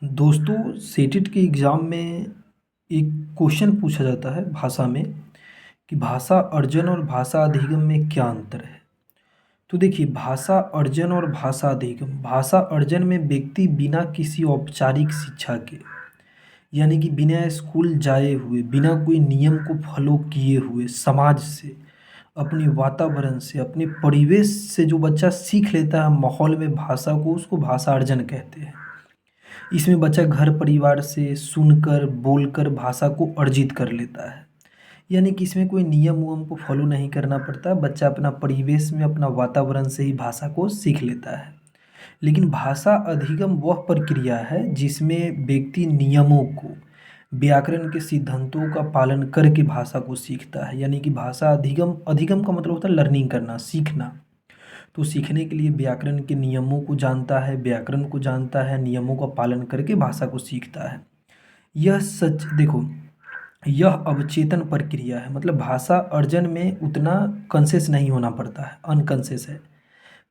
दोस्तों सेटेट के एग्ज़ाम में एक क्वेश्चन पूछा जाता है भाषा में कि भाषा अर्जन और भाषा अधिगम में क्या अंतर है। तो देखिए, भाषा अर्जन और भाषा अधिगम, भाषा अर्जन में व्यक्ति बिना किसी औपचारिक शिक्षा के, यानी कि बिना स्कूल जाए हुए, बिना कोई नियम को फॉलो किए हुए, समाज से, अपने वातावरण से, अपने परिवेश से जो बच्चा सीख लेता है माहौल में भाषा को, उसको भाषा अर्जन कहते हैं। इसमें बच्चा घर परिवार से सुनकर बोलकर भाषा को अर्जित कर लेता है। यानी कि इसमें कोई नियम उयम को फॉलो नहीं करना पड़ता, बच्चा अपना परिवेश में अपना वातावरण से ही भाषा को सीख लेता है। लेकिन भाषा अधिगम वह प्रक्रिया है जिसमें व्यक्ति नियमों को, व्याकरण के सिद्धांतों का पालन करके भाषा को सीखता है। यानी कि भाषा अधिगम, अधिगम का मतलब होता है लर्निंग करना, सीखना। तो सीखने के लिए व्याकरण के नियमों को जानता है, व्याकरण को जानता है, नियमों का पालन करके भाषा को सीखता है। यह सच देखो, यह अवचेतन प्रक्रिया है, मतलब भाषा अर्जन में उतना कॉन्शियस नहीं होना पड़ता है, अनकॉन्शियस है।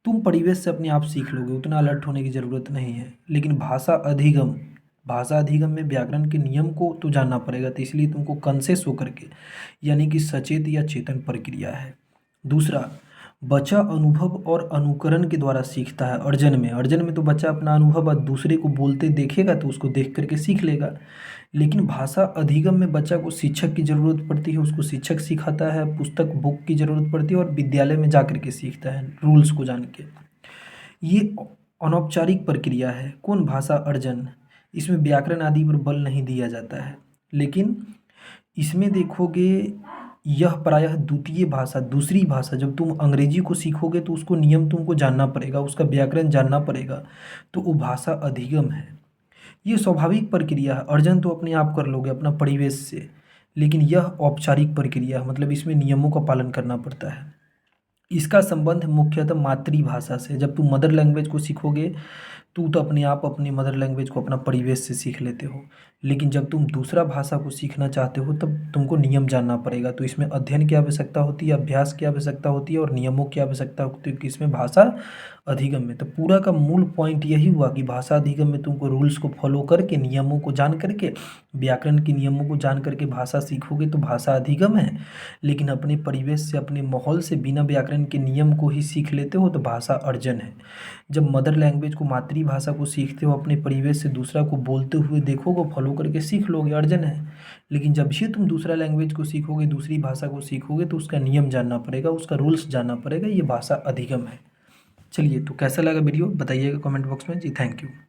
तुम परिवेश से अपने आप सीख लोगे, उतना अलर्ट होने की ज़रूरत नहीं है। लेकिन भाषा अधिगम, भाषा अधिगम में व्याकरण के नियम को तो जानना पड़ेगा, तो इसलिए तुमको कॉन्शियस होकर के, यानी कि सचेत या चेतन प्रक्रिया है। दूसरा, बच्चा अनुभव और अनुकरण के द्वारा सीखता है। अर्जन में तो बच्चा अपना अनुभव और दूसरे को बोलते देखेगा तो उसको देख करके सीख लेगा। लेकिन भाषा अधिगम में बच्चा को शिक्षक की ज़रूरत पड़ती है, उसको शिक्षक सिखाता है, पुस्तक बुक की ज़रूरत पड़ती है और विद्यालय में जा कर के सीखता है रूल्स को जान के। ये अनौपचारिक प्रक्रिया है। कौन? भाषा अर्जन। इसमें व्याकरण आदि पर बल नहीं दिया जाता है। लेकिन इसमें देखोगे, यह प्रायः द्वितीय भाषा, दूसरी भाषा, जब तुम अंग्रेजी को सीखोगे तो उसको नियम तुमको जानना पड़ेगा, उसका व्याकरण जानना पड़ेगा, तो वो भाषा अधिगम है। ये स्वाभाविक प्रक्रिया है। अर्जन तो अपने आप कर लोगे अपना परिवेश से, लेकिन यह औपचारिक प्रक्रिया है, मतलब इसमें नियमों का पालन करना पड़ता है। इसका संबंध मुख्यतः मातृभाषा से। जब तुम मदर लैंग्वेज को सीखोगे तो अपने आप अपनी मदर लैंग्वेज को अपना परिवेश से सीख लेते हो। लेकिन जब तुम दूसरा भाषा को सीखना चाहते हो तब तुमको नियम जानना पड़ेगा। तो इसमें अध्ययन की आवश्यकता होती है, अभ्यास की आवश्यकता होती है और नियमों की आवश्यकता होती है, कि इसमें भाषा अधिगम में। तो पूरा का मूल पॉइंट यही हुआ कि भाषा अधिगम में तुमको रूल्स को फॉलो करके, नियमों को जान करके, व्याकरण के नियमों को जान करके भाषा सीखोगे तो भाषा अधिगम है। लेकिन अपने परिवेश से, अपने माहौल से बिना व्याकरण के नियम को ही सीख लेते हो तो भाषा अर्जन है। जब मदर लैंग्वेज को, मातृभाषा को सीखते हो, अपने परिवेश से दूसरा को बोलते हुए देखोगे, फॉलो करके सीख लोगे, अर्जन है। लेकिन जब भी तुम दूसरा लैंग्वेज को सीखोगे, दूसरी भाषा को सीखोगे तो उसका नियम जानना पड़ेगा, उसका रूल्स जानना पड़ेगा, ये भाषा अधिगम है। चलिए, तो कैसा लगा वीडियो बताइएगा कमेंट बॉक्स में जी। Thank you.